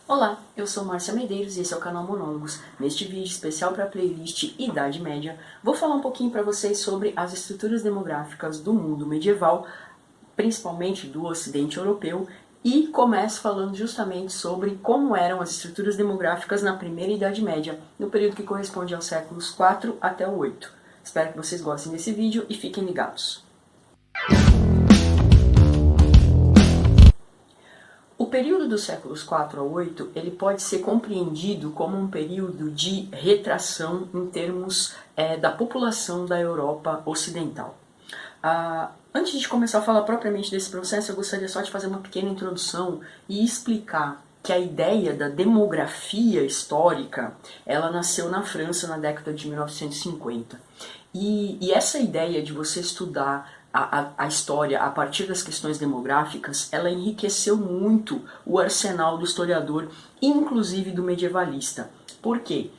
Olá, eu sou Márcia Medeiros e esse é o canal Monólogos. Neste vídeo especial para a playlist Idade Média, vou falar um pouquinho para vocês sobre as estruturas demográficas do mundo medieval, principalmente do Ocidente Europeu, e começo falando justamente sobre como eram as estruturas demográficas na Primeira Idade Média, no período que corresponde aos séculos 4 até o 8. Espero que vocês gostem desse vídeo e fiquem ligados. O período dos séculos 4 a 8 ele pode ser compreendido como um período de retração em termos da população da Europa Ocidental. Antes de começar a falar propriamente desse processo, eu gostaria só de fazer uma pequena introdução e explicar que a ideia da demografia histórica ela nasceu na França na década de 1950. E essa ideia de você estudar a história a partir das questões demográficas, ela enriqueceu muito o arsenal do historiador, inclusive do medievalista. Por quê?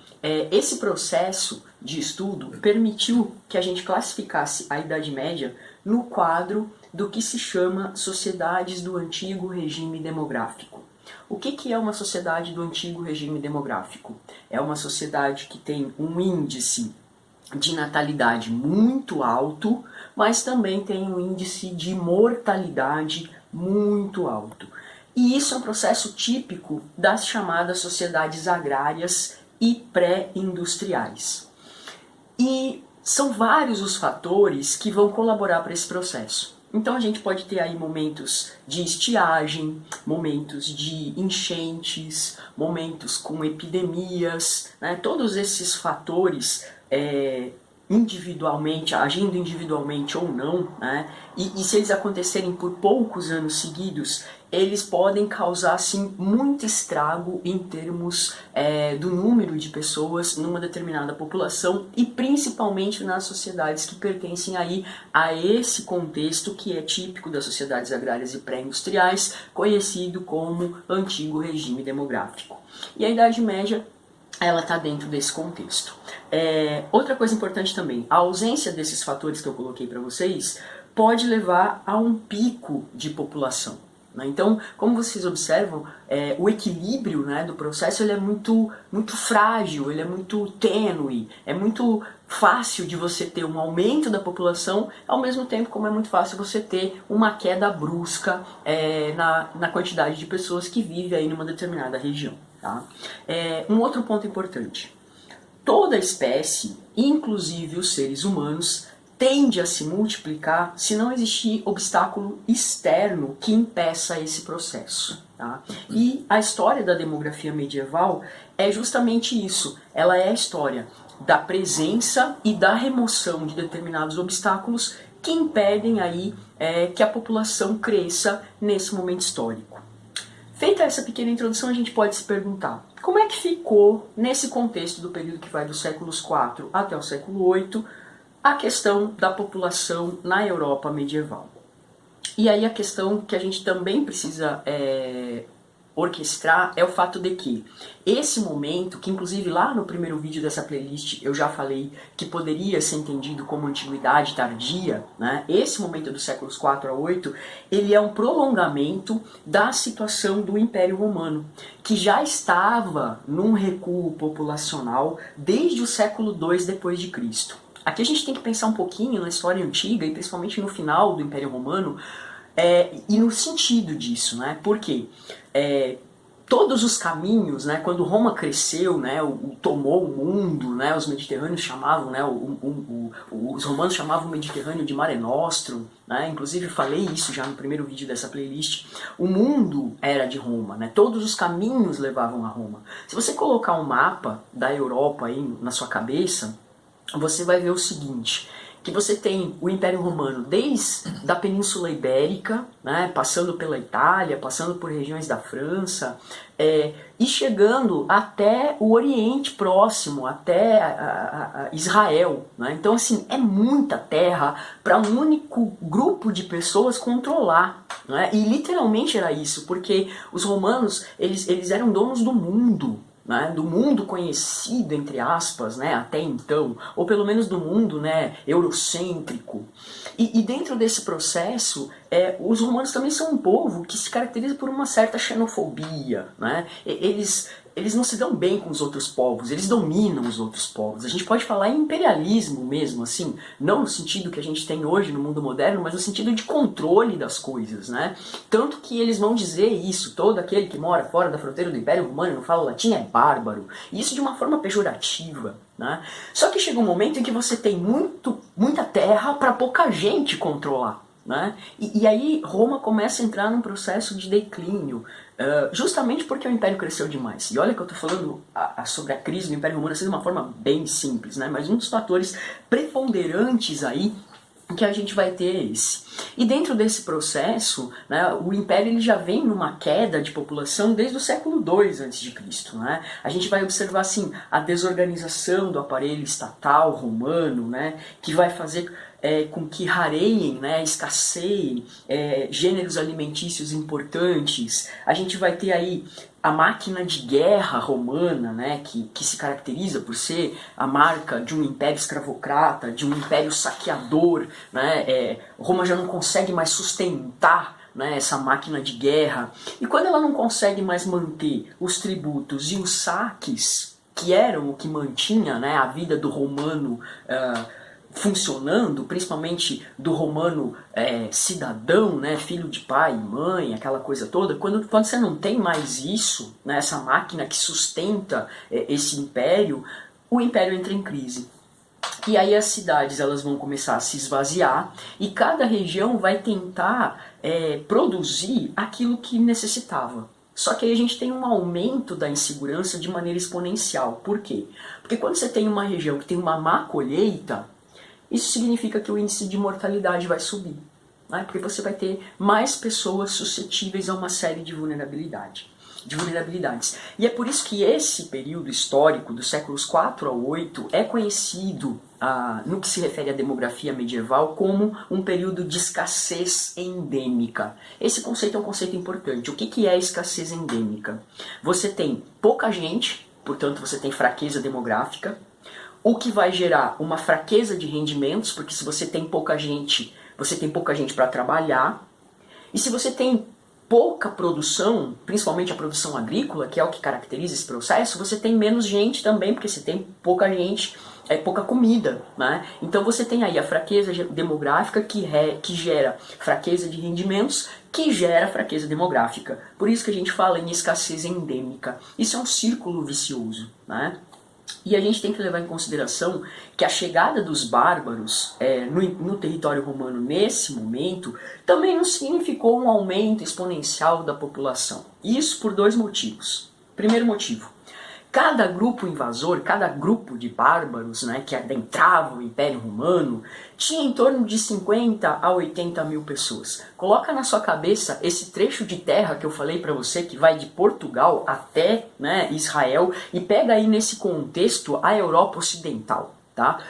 Esse processo de estudo permitiu que a gente classificasse a Idade Média no quadro do que se chama sociedades do antigo regime demográfico. O que é uma sociedade do antigo regime demográfico? É uma sociedade que tem um índice de natalidade muito alto, mas também tem um índice de mortalidade muito alto. E isso é um processo típico das chamadas sociedades agrárias e pré-industriais. E são vários os fatores que vão colaborar para esse processo. Então a gente pode ter aí momentos de estiagem, momentos de enchentes, momentos com epidemias, né? Todos esses fatores individualmente, agindo individualmente ou não, né? E se eles acontecerem por poucos anos seguidos, eles podem causar assim, muito estrago em termos do número de pessoas numa determinada população e principalmente nas sociedades que pertencem aí a esse contexto que é típico das sociedades agrárias e pré-industriais, conhecido como antigo regime demográfico. E a Idade Média ela está dentro desse contexto. Outra coisa importante também, a ausência desses fatores que eu coloquei para vocês pode levar a um pico de população. Né? Então, como vocês observam, o equilíbrio, né, do processo ele é muito frágil, ele é muito tênue, é muito fácil de você ter um aumento da população, ao mesmo tempo como é muito fácil você ter uma queda brusca na quantidade de pessoas que vivem aí numa determinada região. Tá? Um outro ponto importante, toda espécie, inclusive os seres humanos, tende a se multiplicar se não existir obstáculo externo que impeça esse processo. Tá? E a história da demografia medieval é justamente isso, ela é a história da presença e da remoção de determinados obstáculos que impedem aí que a população cresça nesse momento histórico. Feita essa pequena introdução, a gente pode se perguntar, como é que ficou, nesse contexto do período que vai dos séculos 4 até o século 8, a questão da população na Europa medieval? E aí a questão que a gente também precisa orquestrar é o fato de que esse momento, que inclusive lá no primeiro vídeo dessa playlist eu já falei que poderia ser entendido como antiguidade tardia, né? Esse momento dos séculos 4 a 8, ele é um prolongamento da situação do Império Romano, que já estava num recuo populacional desde o século 2 depois de Cristo. Aqui a gente tem que pensar um pouquinho na história antiga e principalmente no final do Império Romano e no sentido disso, né? Por quê? Todos os caminhos, né, quando Roma cresceu, né, tomou o mundo, né, os mediterrâneos chamavam, né, os romanos chamavam o Mediterrâneo de Mare Nostrum, né, inclusive falei isso já no primeiro vídeo dessa playlist. O mundo era de Roma, né, todos os caminhos levavam a Roma. Se você colocar um mapa da Europa aí na sua cabeça, você vai ver o seguinte, que você tem o Império Romano desde a Península Ibérica, né, passando pela Itália, passando por regiões da França, e chegando até o Oriente Próximo, até Israel. Né? Então, assim, é muita terra para um único grupo de pessoas controlar. Né? E literalmente era isso, porque os romanos eles eram donos do mundo. Né, do mundo conhecido, entre aspas, né, até então, ou pelo menos do mundo, né, eurocêntrico. E dentro desse processo, os romanos também são um povo que se caracteriza por uma certa xenofobia, né? Eles não se dão bem com os outros povos, eles dominam os outros povos. A gente pode falar em imperialismo mesmo, assim, não no sentido que a gente tem hoje no mundo moderno, mas no sentido de controle das coisas, né? Tanto que eles vão dizer isso, todo aquele que mora fora da fronteira do Império Romano e não fala latim é bárbaro. E isso de uma forma pejorativa, né? Só que chega um momento em que você tem muita terra para pouca gente controlar. Né? E aí Roma começa a entrar num processo de declínio, justamente porque o Império cresceu demais. E olha que eu estou falando sobre a crise do Império Romano assim, de uma forma bem simples, né? Mas um dos fatores preponderantes aí que a gente vai ter é esse. E dentro desse processo, né, o Império ele já vem numa queda de população desde o século II a.C. Né? A gente vai observar assim, a desorganização do aparelho estatal romano, né, que vai fazer com que rareiem, né, escasseiem gêneros alimentícios importantes. A gente vai ter aí a máquina de guerra romana, né, que se caracteriza por ser a marca de um império escravocrata, de um império saqueador. Né, Roma já não consegue mais sustentar, né, essa máquina de guerra. E quando ela não consegue mais manter os tributos e os saques, que eram o que mantinha, né, a vida do romano funcionando, principalmente do romano cidadão, né, filho de pai e mãe, aquela coisa toda, quando você não tem mais isso, né, essa máquina que sustenta esse império, o império entra em crise. E aí as cidades elas vão começar a se esvaziar e cada região vai tentar produzir aquilo que necessitava. Só que aí a gente tem um aumento da insegurança de maneira exponencial. Por quê? Porque quando você tem uma região que tem uma má colheita, isso significa que o índice de mortalidade vai subir, né? Porque você vai ter mais pessoas suscetíveis a uma série de vulnerabilidades. E é por isso que esse período histórico, dos séculos 4 ao 8, é conhecido, no que se refere à demografia medieval, como um período de escassez endêmica. Esse conceito é um conceito importante. O que é escassez endêmica? Você tem pouca gente, portanto você tem fraqueza demográfica, o que vai gerar uma fraqueza de rendimentos, porque se você tem pouca gente para trabalhar. E se você tem pouca produção, principalmente a produção agrícola, que é o que caracteriza esse processo, você tem menos gente também, porque você tem pouca gente, pouca comida. Né? Então você tem aí a fraqueza demográfica que gera fraqueza de rendimentos, que gera fraqueza demográfica. Por isso que a gente fala em escassez endêmica. Isso é um círculo vicioso. Né? E a gente tem que levar em consideração que a chegada dos bárbaros no território romano nesse momento também não significou um aumento exponencial da população. Isso por dois motivos. Primeiro motivo, cada grupo invasor, cada grupo de bárbaros, né, que adentrava o Império Romano, tinha em torno de 50 a 80 mil pessoas. Coloca na sua cabeça esse trecho de terra que eu falei para você, que vai de Portugal até, né, Israel, e pega aí nesse contexto a Europa Ocidental, tá?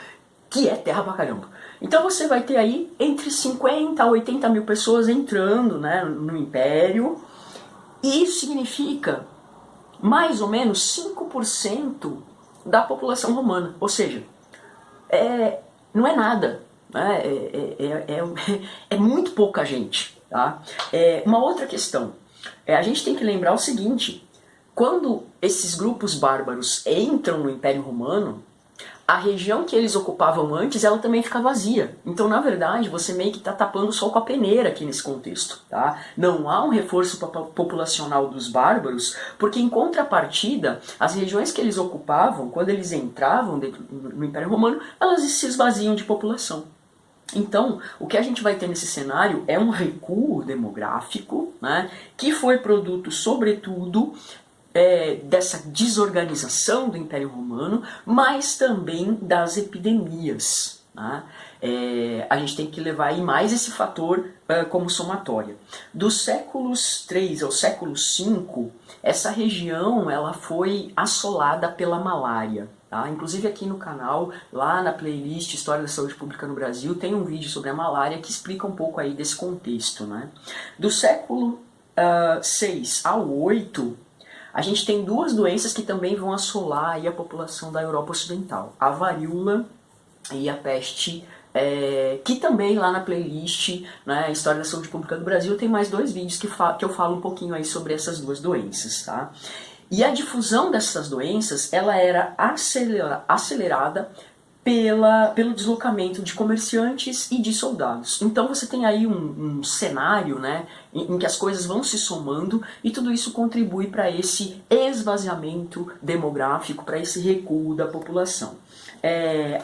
Que é terra pra caramba. Então você vai ter aí entre 50 a 80 mil pessoas entrando, né, no Império, e isso significa mais ou menos 5% da população romana. Ou seja, não é nada. Né? É muito pouca gente. Tá? Uma outra questão. A gente tem que lembrar o seguinte. Quando esses grupos bárbaros entram no Império Romano, a região que eles ocupavam antes, ela também fica vazia. Então, na verdade, você meio que está tapando o sol com a peneira aqui nesse contexto. Tá? Não há um reforço populacional dos bárbaros, porque em contrapartida, as regiões que eles ocupavam, quando eles entravam no Império Romano, elas se esvaziam de população. Então, o que a gente vai ter nesse cenário é um recuo demográfico, né, que foi produto, sobretudo, dessa desorganização do Império Romano, mas também das epidemias. Né? A gente tem que levar aí mais esse fator como somatória. Dos séculos III ao século V, essa região ela foi assolada pela malária. Tá? Inclusive aqui no canal, lá na playlist História da Saúde Pública no Brasil, tem um vídeo sobre a malária que explica um pouco aí desse contexto. Né? Do século VI ao VIII, a gente tem duas doenças que também vão assolar aí a população da Europa Ocidental. A varíola e a peste que também lá na playlist, né, História da Saúde Pública do Brasil, tem mais 2 vídeos que eu falo um pouquinho aí sobre essas 2 doenças, tá? E a difusão dessas doenças, ela era acelerada pelo deslocamento de comerciantes e de soldados. Então você tem aí um cenário, né, em que as coisas vão se somando e tudo isso contribui para esse esvaziamento demográfico, para esse recuo da população.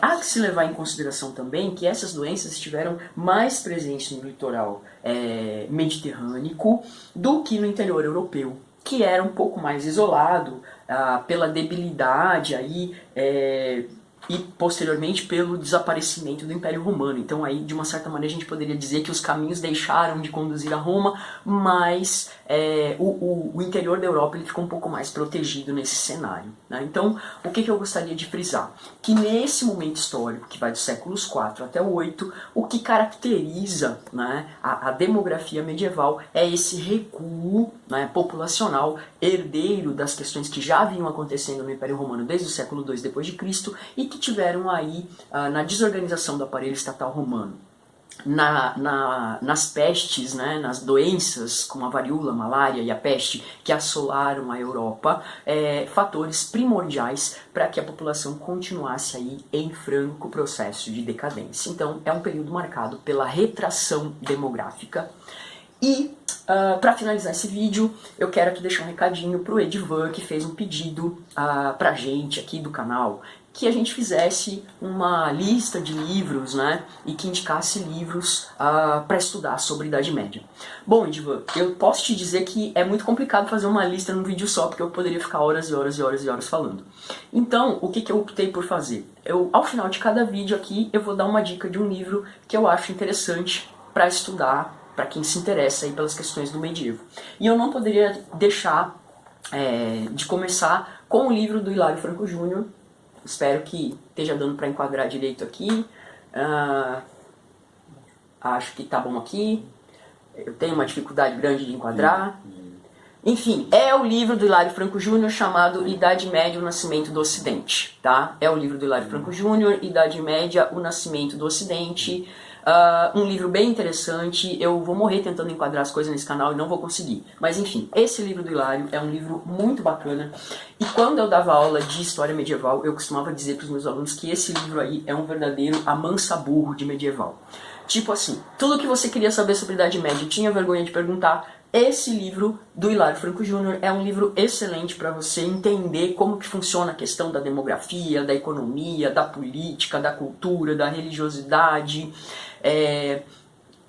Há que se levar em consideração também que essas doenças estiveram mais presentes no litoral mediterrâneo do que no interior europeu, que era um pouco mais isolado pela debilidade aí, e posteriormente pelo desaparecimento do Império Romano. Então aí, de uma certa maneira, a gente poderia dizer que os caminhos deixaram de conduzir a Roma, mas o interior da Europa ele ficou um pouco mais protegido nesse cenário, né? Então, o que eu gostaria de frisar? Que nesse momento histórico, que vai dos séculos 4 até o 8, o que caracteriza, né, a demografia medieval é esse recuo, né, populacional herdeiro das questões que já vinham acontecendo no Império Romano desde o século II depois de Cristo e que tiveram aí na desorganização do aparelho estatal romano, nas pestes, né, nas doenças como a varíola, a malária e a peste que assolaram a Europa, fatores primordiais para que a população continuasse aí em franco processo de decadência. Então é um período marcado pela retração demográfica. E, para finalizar esse vídeo, eu quero aqui deixar um recadinho pro Edivan, que fez um pedido pra gente aqui do canal, que a gente fizesse uma lista de livros, né, e que indicasse livros para estudar sobre a Idade Média. Bom, Edivan, eu posso te dizer que é muito complicado fazer uma lista num vídeo só, porque eu poderia ficar horas e horas e horas e horas falando. Então, o que eu optei por fazer? Ao final de cada vídeo aqui, eu vou dar uma dica de um livro que eu acho interessante para estudar, para quem se interessa aí pelas questões do medievo. E eu não poderia deixar de começar com o livro do Hilário Franco Júnior. Espero que esteja dando para enquadrar direito aqui. Acho que tá bom aqui. Eu tenho uma dificuldade grande de enquadrar. Enfim, é o livro do Hilário Franco Júnior chamado Idade Média, o Nascimento do Ocidente. Tá? É o livro do Hilário Franco Júnior, Idade Média, o Nascimento do Ocidente. Um livro bem interessante. Eu vou morrer tentando enquadrar as coisas nesse canal e não vou conseguir. Mas enfim, esse livro do Hilário é um livro muito bacana. E quando eu dava aula de História Medieval, eu costumava dizer para os meus alunos que esse livro aí é um verdadeiro amansa-burro de medieval. Tipo assim, tudo que você queria saber sobre a Idade Média e tinha vergonha de perguntar, esse livro do Hilário Franco Júnior é um livro excelente para você entender como que funciona a questão da demografia, da economia, da política, da cultura, da religiosidade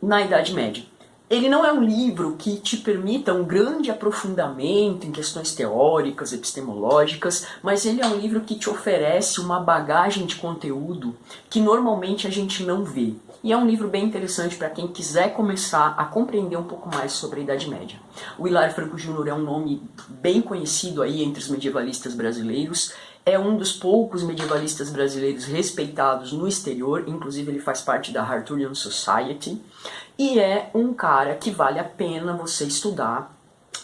na Idade Média. Ele não é um livro que te permita um grande aprofundamento em questões teóricas, epistemológicas, mas ele é um livro que te oferece uma bagagem de conteúdo que normalmente a gente não vê. E é um livro bem interessante para quem quiser começar a compreender um pouco mais sobre a Idade Média. O Hilário Franco Júnior é um nome bem conhecido aí entre os medievalistas brasileiros. É um dos poucos medievalistas brasileiros respeitados no exterior, inclusive ele faz parte da Arthurian Society. E é um cara que vale a pena você estudar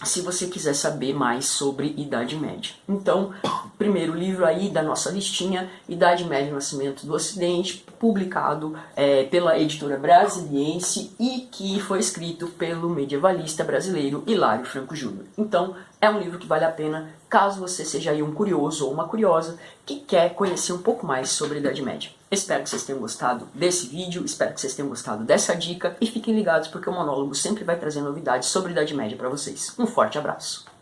se você quiser saber mais sobre Idade Média. Então, primeiro livro aí da nossa listinha, Idade Média, o Nascimento do Ocidente, publicado pela editora Brasiliense e que foi escrito pelo medievalista brasileiro Hilário Franco Júnior. Então, é um livro que vale a pena caso você seja aí um curioso ou uma curiosa que quer conhecer um pouco mais sobre a Idade Média. Espero que vocês tenham gostado desse vídeo, espero que vocês tenham gostado dessa dica e fiquem ligados porque o Monólogo sempre vai trazer novidades sobre a Idade Média para vocês. Um forte abraço!